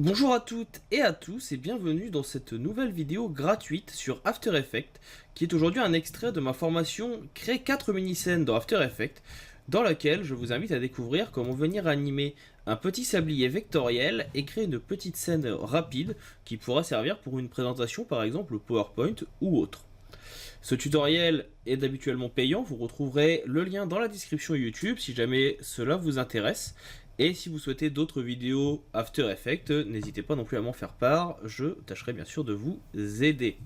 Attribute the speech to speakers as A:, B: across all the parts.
A: Bonjour à toutes et à tous et bienvenue dans cette nouvelle vidéo gratuite sur After Effects qui est aujourd'hui un extrait de ma formation Créer 4 mini-scènes dans After Effects dans laquelle je vous invite à découvrir comment venir animer un petit sablier vectoriel et créer une petite scène rapide qui pourra servir pour une présentation par exemple au PowerPoint ou autre. Ce tutoriel est habituellement payant, vous retrouverez le lien dans la description YouTube si jamais cela vous intéresse. Et si vous souhaitez d'autres vidéos After Effects, n'hésitez pas non plus à m'en faire part, je tâcherai bien sûr de vous aider.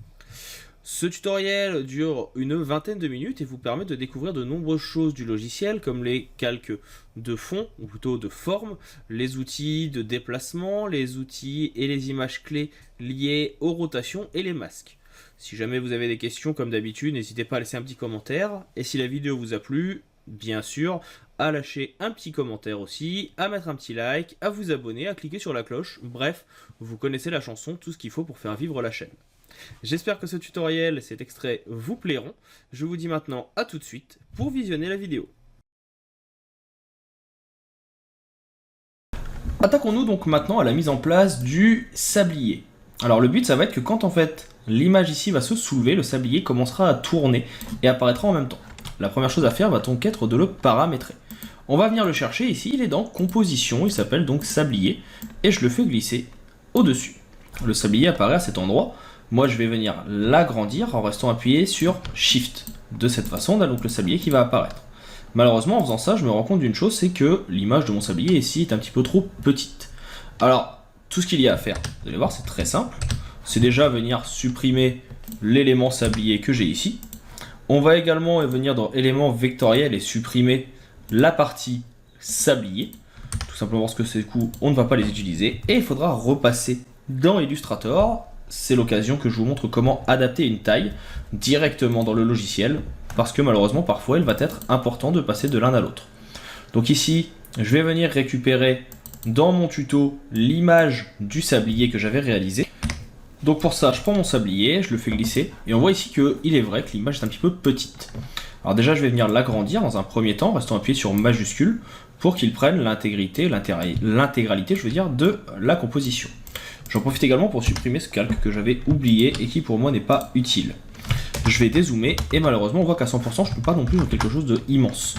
A: Ce tutoriel dure une vingtaine de minutes et vous permet de découvrir de nombreuses choses du logiciel comme les calques de fond, ou plutôt de forme, les outils de déplacement, les outils et les images clés liées aux rotations et les masques. Si jamais vous avez des questions comme d'habitude, n'hésitez pas à laisser un petit commentaire. Et si la vidéo vous a plu, bien sûr, à lâcher un petit commentaire aussi, à mettre un petit like, à vous abonner, à cliquer sur la cloche. Bref, vous connaissez la chanson, tout ce qu'il faut pour faire vivre la chaîne. J'espère que ce tutoriel, cet extrait vous plairont. Je vous dis maintenant à tout de suite pour visionner la vidéo. Attaquons-nous donc maintenant à la mise en place du sablier. Alors le but ça va être que quand en fait l'image ici va se soulever, le sablier commencera à tourner et apparaîtra en même temps. La première chose à faire va donc être de le paramétrer. On va venir le chercher ici, il est dans composition, il s'appelle donc sablier et je le fais glisser au-dessus. Le sablier apparaît à cet endroit, moi je vais venir l'agrandir en restant appuyé sur Shift. De cette façon on a donc le sablier qui va apparaître. Malheureusement en faisant ça je me rends compte d'une chose, c'est que l'image de mon sablier ici est un petit peu trop petite. Alors tout ce qu'il y a à faire, vous allez voir c'est très simple, c'est déjà venir supprimer l'élément sablier que j'ai ici. On va également venir dans éléments vectoriels et supprimer la partie sablier, tout simplement parce que ces coups on ne va pas les utiliser, et il faudra repasser dans Illustrator. C'est l'occasion que je vous montre comment adapter une taille directement dans le logiciel, parce que malheureusement parfois il va être important de passer de l'un à l'autre. Donc ici je vais venir récupérer dans mon tuto l'image du sablier que j'avais réalisé. Donc pour ça je prends mon sablier, je le fais glisser, et on voit ici qu'il est vrai que l'image est un petit peu petite. Alors déjà je vais venir l'agrandir dans un premier temps, restant appuyé sur majuscule, pour qu'il prenne l'intégralité je veux dire, de la composition. J'en profite également pour supprimer ce calque que j'avais oublié et qui pour moi n'est pas utile. Je vais dézoomer et malheureusement on voit qu'à 100% je ne peux pas non plus dans quelque chose d'immense.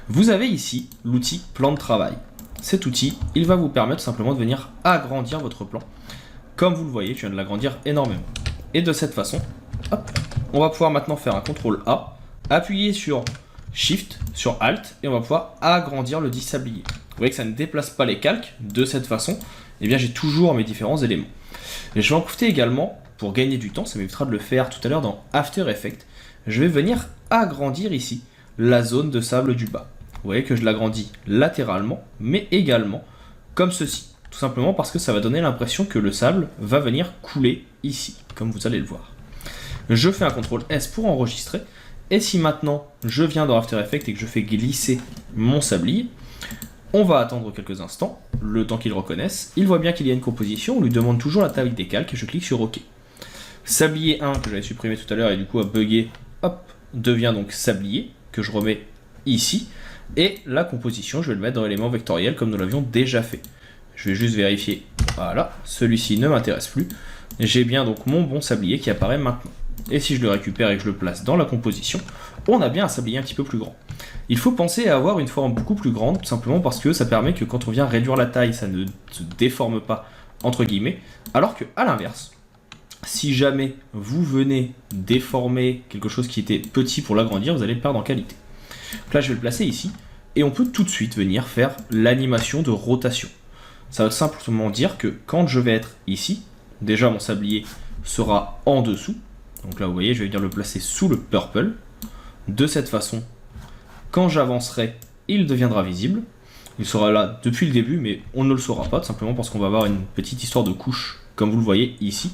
A: Vous avez ici l'outil plan de travail. Cet outil, il va vous permettre simplement de venir agrandir votre plan. Comme vous le voyez, je viens de l'agrandir énormément. Et de cette façon, hop, on va pouvoir maintenant faire un CTRL A, appuyer sur Shift, sur Alt, et on va pouvoir agrandir le dit sablier. Vous voyez que ça ne déplace pas les calques. De cette façon, eh bien j'ai toujours mes différents éléments. Et je vais en profiter également, pour gagner du temps, ça m'évitera de le faire tout à l'heure dans After Effects, je vais venir agrandir ici la zone de sable du bas. Vous voyez que je l'agrandis latéralement, mais également comme ceci. Tout simplement parce que ça va donner l'impression que le sable va venir couler ici, comme vous allez le voir. Je fais un CTRL S pour enregistrer. Et si maintenant je viens dans After Effects et que je fais glisser mon sablier, on va attendre quelques instants, le temps qu'il reconnaisse. Il voit bien qu'il y a une composition, on lui demande toujours la taille des calques et je clique sur OK. Sablier 1 que j'avais supprimé tout à l'heure et du coup a bugué, hop, devient donc sablier, que je remets ici. Et la composition, je vais le mettre dans l'élément vectoriel comme nous l'avions déjà fait. Je vais juste vérifier, voilà, celui-ci ne m'intéresse plus. J'ai bien donc mon bon sablier qui apparaît maintenant. Et si je le récupère et que je le place dans la composition, on a bien un sablier un petit peu plus grand. Il faut penser à avoir une forme beaucoup plus grande, tout simplement parce que ça permet que quand on vient réduire la taille, ça ne se déforme pas, entre guillemets, alors que à l'inverse, si jamais vous venez déformer quelque chose qui était petit pour l'agrandir, vous allez le perdre en qualité. Donc là, je vais le placer ici, et on peut tout de suite venir faire l'animation de rotation. Ça veut simplement dire que quand je vais être ici, déjà mon sablier sera en dessous. Donc là, vous voyez, je vais venir le placer sous le purple. De cette façon, quand j'avancerai, il deviendra visible. Il sera là depuis le début, mais on ne le saura pas, tout simplement parce qu'on va avoir une petite histoire de couche, comme vous le voyez ici.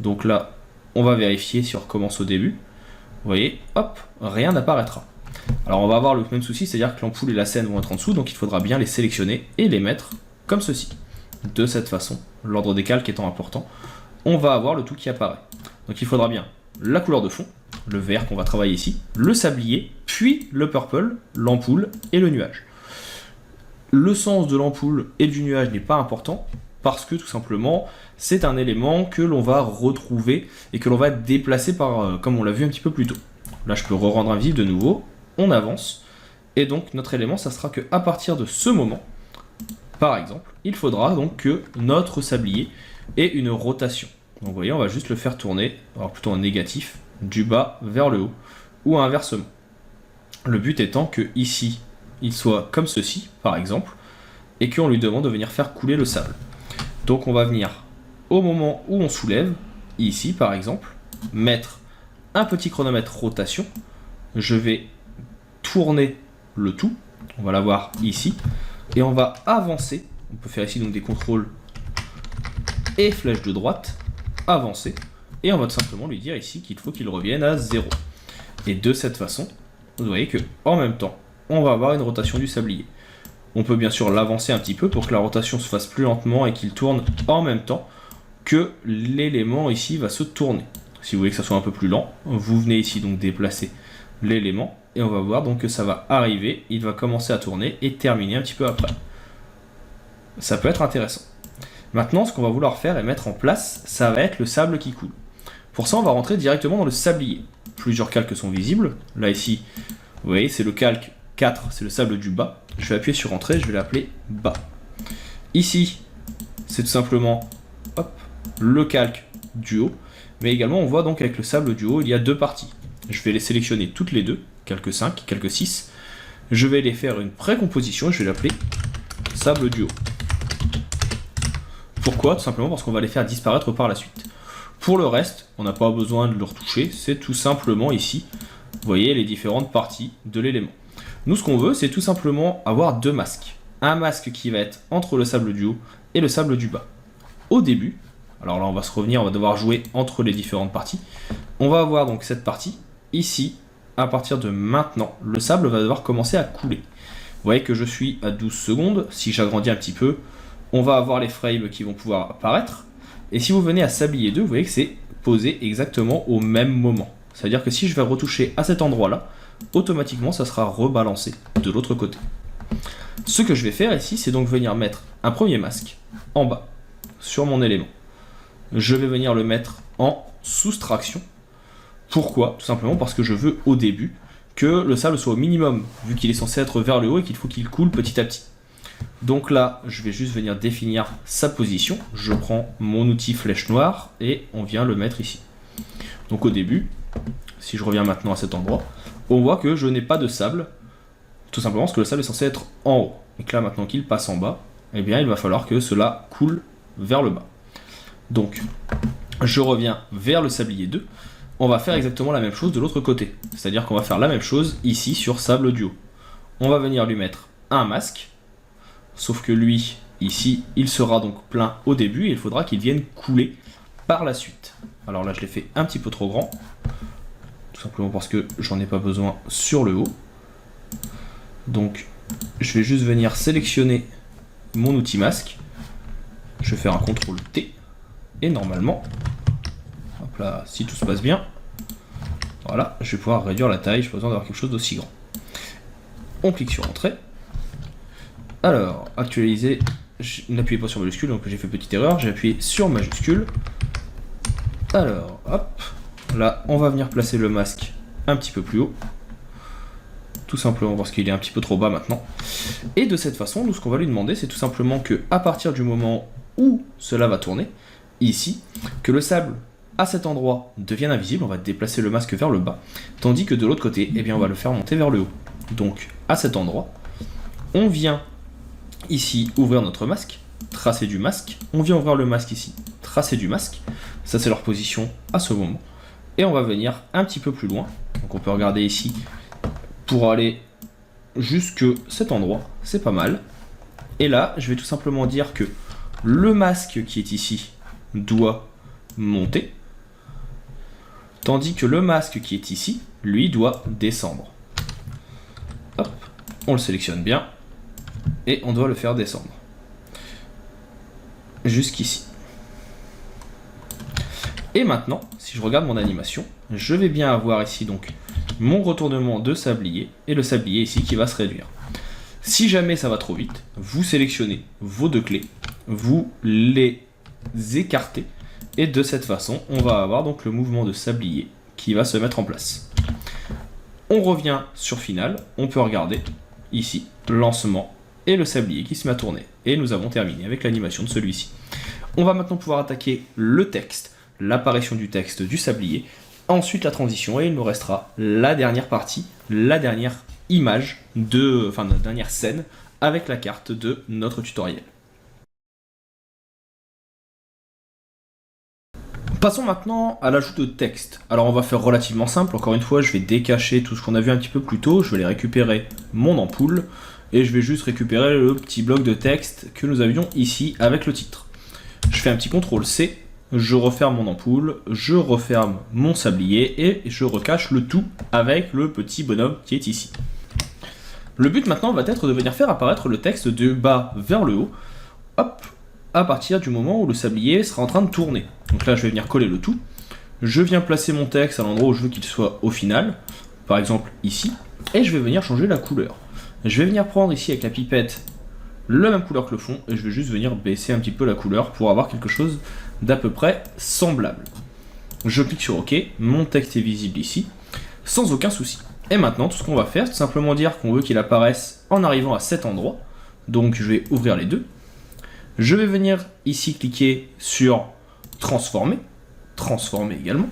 A: Donc là, on va vérifier si on recommence au début. Vous voyez, hop, rien n'apparaîtra. Alors on va avoir le même souci, c'est-à-dire que l'ampoule et la scène vont être en dessous, donc il faudra bien les sélectionner et les mettre comme ceci. De cette façon, l'ordre des calques étant important, on va avoir le tout qui apparaît. Donc il faudra bien la couleur de fond, le vert qu'on va travailler ici, le sablier, puis le purple, l'ampoule et le nuage. Le sens de l'ampoule et du nuage n'est pas important, parce que tout simplement, c'est un élément que l'on va retrouver et que l'on va déplacer comme on l'a vu un petit peu plus tôt. Là, je peux re-rendre invisible de nouveau, on avance, et donc notre élément, ça sera qu'à partir de ce moment, par exemple, il faudra donc que notre sablier ait une rotation. Donc vous voyez, on va juste le faire tourner, alors plutôt en négatif, du bas vers le haut, ou inversement. Le but étant que ici, il soit comme ceci, par exemple, et qu'on lui demande de venir faire couler le sable. Donc on va venir, au moment où on soulève, ici par exemple, mettre un petit chronomètre rotation. Je vais tourner le tout, on va l'avoir ici, et on va avancer. On peut faire ici donc des contrôles et flèche de droite, avancer, et on va tout simplement lui dire ici qu'il faut qu'il revienne à 0. Et de cette façon, vous voyez que en même temps, on va avoir une rotation du sablier. On peut bien sûr l'avancer un petit peu pour que la rotation se fasse plus lentement et qu'il tourne en même temps que l'élément ici va se tourner. Si vous voulez que ça soit un peu plus lent, vous venez ici donc déplacer l'élément et on va voir donc que ça va arriver, il va commencer à tourner et terminer un petit peu après. Ça peut être intéressant. Maintenant, ce qu'on va vouloir faire et mettre en place, ça va être le sable qui coule. Pour ça, on va rentrer directement dans le sablier. Plusieurs calques sont visibles. Là, ici, vous voyez, c'est le calque 4, c'est le sable du bas. Je vais appuyer sur Entrée, je vais l'appeler bas. Ici, c'est tout simplement le calque du haut. Mais également, on voit donc avec le sable du haut, il y a deux parties. Je vais les sélectionner toutes les deux, calque 5, calque 6. Je vais les faire une précomposition et je vais l'appeler sable du haut. Pourquoi? Tout simplement parce qu'on va les faire disparaître par la suite. Pour le reste, on n'a pas besoin de le retoucher, c'est tout simplement ici, vous voyez les différentes parties de l'élément. Nous, ce qu'on veut, c'est tout simplement avoir deux masques. Un masque qui va être entre le sable du haut et le sable du bas. Au début, alors là on va se revenir, on va devoir jouer entre les différentes parties. On va avoir donc cette partie, ici, à partir de maintenant, le sable va devoir commencer à couler. Vous voyez que je suis à 12 secondes, si j'agrandis un petit peu, on va avoir les frames qui vont pouvoir apparaître. Et si vous venez à Sablier 2, vous voyez que c'est posé exactement au même moment. C'est-à-dire que si je vais retoucher à cet endroit-là, automatiquement ça sera rebalancé de l'autre côté. Ce que je vais faire ici, c'est donc venir mettre un premier masque en bas, sur mon élément. Je vais venir le mettre en soustraction. Pourquoi? Tout simplement parce que je veux au début que le sable soit au minimum, vu qu'il est censé être vers le haut et qu'il faut qu'il coule petit à petit. Donc là, je vais juste venir définir sa position. Je prends mon outil flèche noire et on vient le mettre ici. Donc au début, si je reviens maintenant à cet endroit, on voit que je n'ai pas de sable, tout simplement parce que le sable est censé être en haut. Et que là, maintenant qu'il passe en bas, eh bien, il va falloir que cela coule vers le bas. Donc, je reviens vers le sablier 2. On va faire exactement la même chose de l'autre côté. C'est-à-dire qu'on va faire la même chose ici sur sable du haut. On va venir lui mettre un masque. Sauf que lui, ici, il sera donc plein au début et il faudra qu'il vienne couler par la suite. Alors là, je l'ai fait un petit peu trop grand. Tout simplement parce que j'en ai pas besoin sur le haut. Donc, je vais juste venir sélectionner mon outil masque. Je vais faire un CTRL T. Et normalement, hop là, si tout se passe bien, voilà, je vais pouvoir réduire la taille. Je n'ai pas besoin d'avoir quelque chose d'aussi grand. On clique sur Entrée. Alors, actualiser, n'appuyez pas sur majuscule, donc j'ai fait petite erreur, j'ai appuyé sur majuscule. Alors, hop, là, on va venir placer le masque un petit peu plus haut. Tout simplement parce qu'il est un petit peu trop bas maintenant. Et de cette façon, nous, ce qu'on va lui demander, c'est tout simplement que, à partir du moment où cela va tourner, ici, que le sable, à cet endroit, devienne invisible, on va déplacer le masque vers le bas, tandis que de l'autre côté, eh bien, on va le faire monter vers le haut. Donc, à cet endroit, on vient ici ouvrir notre masque, tracer du masque, on vient ouvrir le masque ici, tracer du masque, ça c'est leur position à ce moment, et on va venir un petit peu plus loin, donc on peut regarder ici, pour aller jusque cet endroit, c'est pas mal, et là je vais tout simplement dire que le masque qui est ici doit monter, tandis que le masque qui est ici, lui doit descendre. Hop, on le sélectionne bien, et on doit le faire descendre jusqu'ici. Et maintenant, si je regarde mon animation, je vais bien avoir ici donc mon retournement de sablier et le sablier ici qui va se réduire. Si jamais ça va trop vite, vous sélectionnez vos deux clés vous les écartez. Et de cette façon, on va avoir donc le mouvement de sablier qui va se mettre en place. On revient sur Final, on peut regarder ici, lancement et le sablier qui se met à tourner. Et nous avons terminé avec l'animation de celui-ci. On va maintenant pouvoir attaquer le texte, l'apparition du texte du sablier, ensuite la transition et il nous restera la dernière partie, la dernière image, la dernière scène avec la carte de notre tutoriel. Passons maintenant à l'ajout de texte. Alors on va faire relativement simple, encore une fois je vais décacher tout ce qu'on a vu un petit peu plus tôt, je vais aller récupérer mon ampoule et je vais juste récupérer le petit bloc de texte que nous avions ici avec le titre. Je fais un petit CTRL C, je referme mon ampoule, je referme mon sablier et je recache le tout avec le petit bonhomme qui est ici. Le but maintenant va être de venir faire apparaître le texte de bas vers le haut, hop, à partir du moment où le sablier sera en train de tourner. Donc là je vais venir coller le tout, je viens placer mon texte à l'endroit où je veux qu'il soit au final, par exemple ici, et je vais venir changer la couleur. Je vais venir prendre ici avec la pipette la même couleur que le fond, et je vais juste venir baisser un petit peu la couleur pour avoir quelque chose d'à peu près semblable. Je clique sur OK, mon texte est visible ici, sans aucun souci. Et maintenant tout ce qu'on va faire, c'est tout simplement dire qu'on veut qu'il apparaisse en arrivant à cet endroit, donc je vais ouvrir les deux. Je vais venir ici cliquer sur transformer également.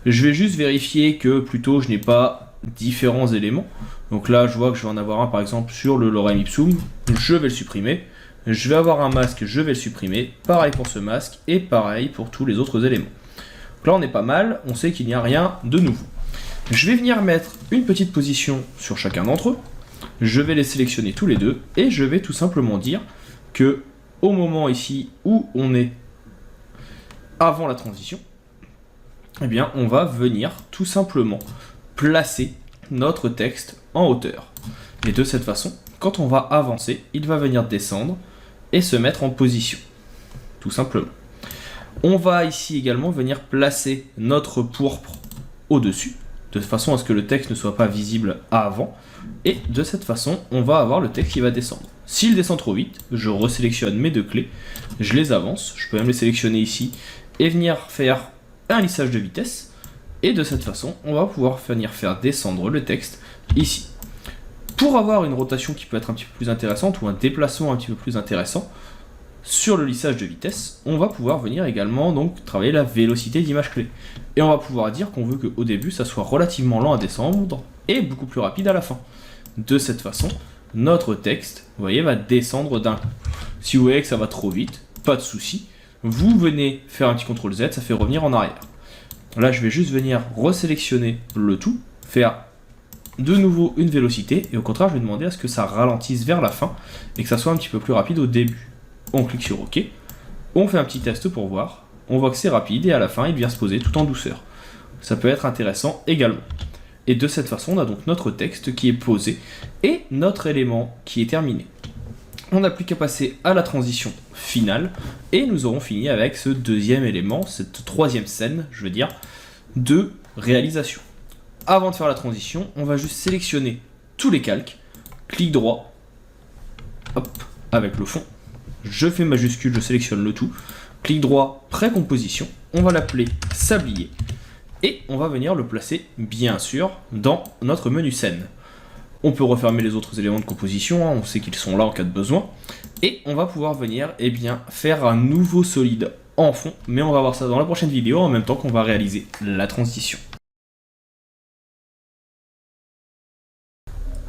A: Je vais juste vérifier que plutôt je n'ai pas différents éléments. Donc là je vois que je vais en avoir un par exemple sur le lorem ipsum, je vais le supprimer. Je vais avoir un masque, je vais le supprimer. Pareil pour ce masque et pareil pour tous les autres éléments. Donc là on est pas mal, on sait qu'il n'y a rien de nouveau. Je vais venir mettre une petite position sur chacun d'entre eux. Je vais les sélectionner tous les deux et je vais tout simplement dire que au moment ici où on est avant la transition, eh bien on va venir tout simplement placer notre texte en hauteur. Et de cette façon, quand on va avancer, il va venir descendre et se mettre en position, tout simplement. On va ici également venir placer notre pourpre au-dessus, de façon à ce que le texte ne soit pas visible avant, et de cette façon, on va avoir le texte qui va descendre. S'il descend trop vite, je resélectionne mes deux clés, je les avance, je peux même les sélectionner ici, et venir faire un lissage de vitesse, et de cette façon, on va pouvoir venir faire descendre le texte ici. Pour avoir une rotation qui peut être un petit peu plus intéressante, ou un déplacement un petit peu plus intéressant, sur le lissage de vitesse, on va pouvoir venir également donc travailler la vélocité d'image clé. Et on va pouvoir dire qu'on veut qu'au début, ça soit relativement lent à descendre, et beaucoup plus rapide à la fin. De cette façon, notre texte, vous voyez, va descendre d'un coup. Si vous voyez que ça va trop vite, pas de souci, vous venez faire un petit CTRL Z, ça fait revenir en arrière. Là, je vais juste venir resélectionner le tout, faire de nouveau une vélocité, et au contraire, je vais demander à ce que ça ralentisse vers la fin, et que ça soit un petit peu plus rapide au début. On clique sur OK, on fait un petit test pour voir, on voit que c'est rapide, et à la fin, il vient se poser tout en douceur. Ça peut être intéressant également. Et de cette façon, on a donc notre texte qui est posé, et notre élément qui est terminé. On n'a plus qu'à passer à la transition finale, et nous aurons fini avec ce deuxième élément, cette troisième scène, je veux dire, de réalisation. Avant de faire la transition, on va juste sélectionner tous les calques, clic droit, hop, avec le fond, je fais majuscule, je sélectionne le tout, clic droit, précomposition, on va l'appeler sablier, et on va venir le placer, bien sûr, dans notre menu scène. On peut refermer les autres éléments de composition, on sait qu'ils sont là en cas de besoin, et on va pouvoir venir faire un nouveau solide en fond, mais on va voir ça dans la prochaine vidéo, en même temps qu'on va réaliser la transition.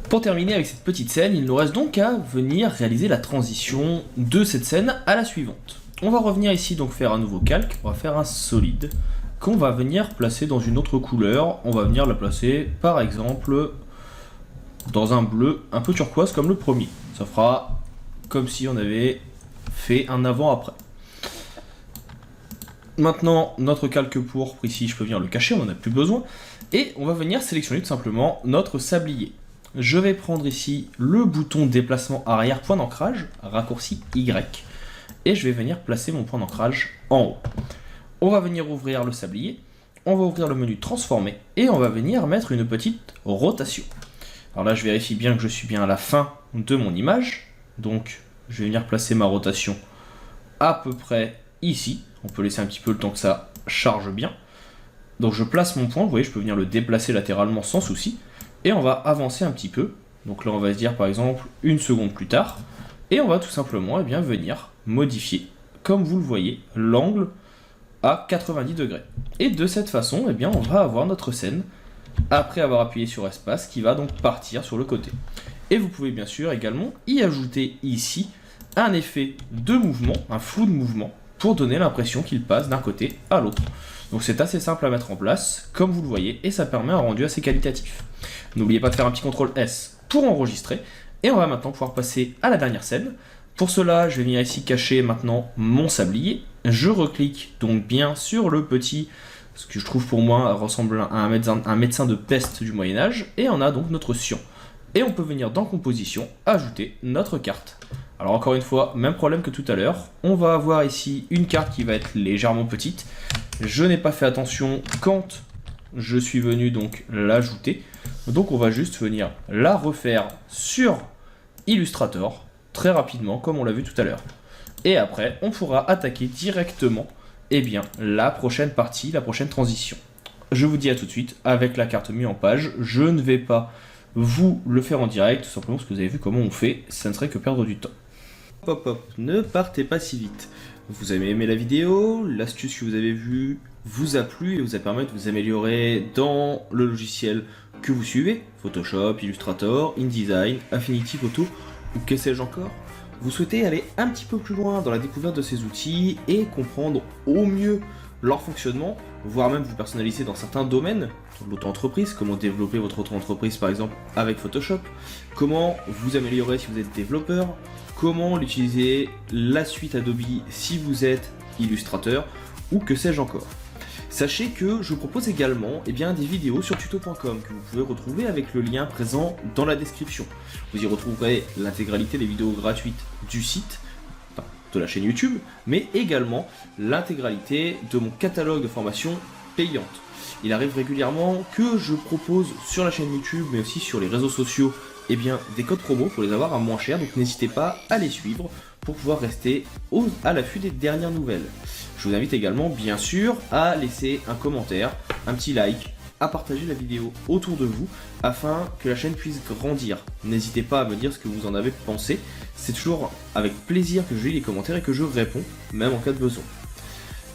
A: Pour terminer avec cette petite scène, il nous reste donc à venir réaliser la transition de cette scène à la suivante. On va revenir ici donc faire un nouveau calque, on va faire un solide, qu'on va venir placer dans une autre couleur, on va venir la placer par exemple dans un bleu un peu turquoise comme le premier. Ça fera comme si on avait fait un avant-après. Maintenant, notre calque pourpre, ici je peux venir le cacher, on n'en a plus besoin. Et on va venir sélectionner tout simplement notre sablier. Je vais prendre ici le bouton déplacement arrière point d'ancrage, raccourci Y. Et je vais venir placer mon point d'ancrage en haut. On va venir ouvrir le sablier, on va ouvrir le menu transformer et on va venir mettre une petite rotation. Alors là je vérifie bien que je suis bien à la fin de mon image, donc je vais venir placer ma rotation à peu près ici. On peut laisser un petit peu le temps que ça charge bien. Donc je place mon point, vous voyez, je peux venir le déplacer latéralement sans souci. Et on va avancer un petit peu. Donc là, on va se dire par exemple une seconde plus tard. Et on va tout simplement venir modifier, comme vous le voyez, l'angle à 90 degrés. Et de cette façon, on va avoir notre scène, après avoir appuyé sur espace, qui va donc partir sur le côté. Et vous pouvez bien sûr également y ajouter ici un effet de mouvement, un flou de mouvement, pour donner l'impression qu'il passe d'un côté à l'autre. Donc c'est assez simple à mettre en place, comme vous le voyez, et ça permet un rendu assez qualitatif. N'oubliez pas de faire un petit CTRL S pour enregistrer, et on va maintenant pouvoir passer à la dernière scène. Pour cela, je vais venir ici cacher maintenant mon sablier. Je reclique donc bien sur le petit, ce que je trouve pour moi ressemble à un médecin de peste du Moyen-Âge, et on a donc notre cyan. Et on peut venir dans composition, ajouter notre carte. Alors encore une fois, même problème que tout à l'heure, on va avoir ici une carte qui va être légèrement petite. Je n'ai pas fait attention quand je suis venu donc l'ajouter. Donc on va juste venir la refaire sur Illustrator, très rapidement, comme on l'a vu tout à l'heure. Et après, on pourra attaquer directement la prochaine partie, la prochaine transition. Je vous dis à tout de suite, avec la carte mise en page, je ne vais pas vous le faire en direct, tout simplement parce que vous avez vu comment on fait, ça ne serait que perdre du temps. Hop hop, ne partez pas si vite. Vous avez aimé la vidéo, l'astuce que vous avez vue vous a plu et vous a permis de vous améliorer dans le logiciel que vous suivez, Photoshop, Illustrator, InDesign, Affinity Photo ou que sais-je encore. Vous souhaitez aller un petit peu plus loin dans la découverte de ces outils et comprendre au mieux leur fonctionnement, voire même vous personnaliser dans certains domaines, l'auto-entreprise, comment développer votre auto-entreprise par exemple avec Photoshop, comment vous améliorer si vous êtes développeur, comment utiliser la suite Adobe si vous êtes illustrateur ou que sais-je encore. Sachez que je propose également des vidéos sur tuto.com que vous pouvez retrouver avec le lien présent dans la description. Vous y retrouverez l'intégralité des vidéos gratuites du site, de la chaîne YouTube, mais également l'intégralité de mon catalogue de formations payantes. Il arrive régulièrement que je propose sur la chaîne YouTube, mais aussi sur les réseaux sociaux, des codes promo pour les avoir à moins cher, donc n'hésitez pas à les suivre pour pouvoir rester à l'affût des dernières nouvelles. Je vous invite également, bien sûr, à laisser un commentaire, un petit like, à partager la vidéo autour de vous afin que la chaîne puisse grandir. N'hésitez pas à me dire ce que vous en avez pensé, c'est toujours avec plaisir que je lis les commentaires et que je réponds, même en cas de besoin.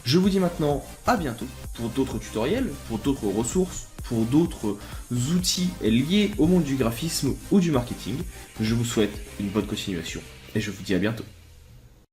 A: Je vous dis maintenant à bientôt pour d'autres tutoriels, pour d'autres ressources, pour d'autres outils liés au monde du graphisme ou du marketing. Je vous souhaite une bonne continuation et je vous dis à bientôt.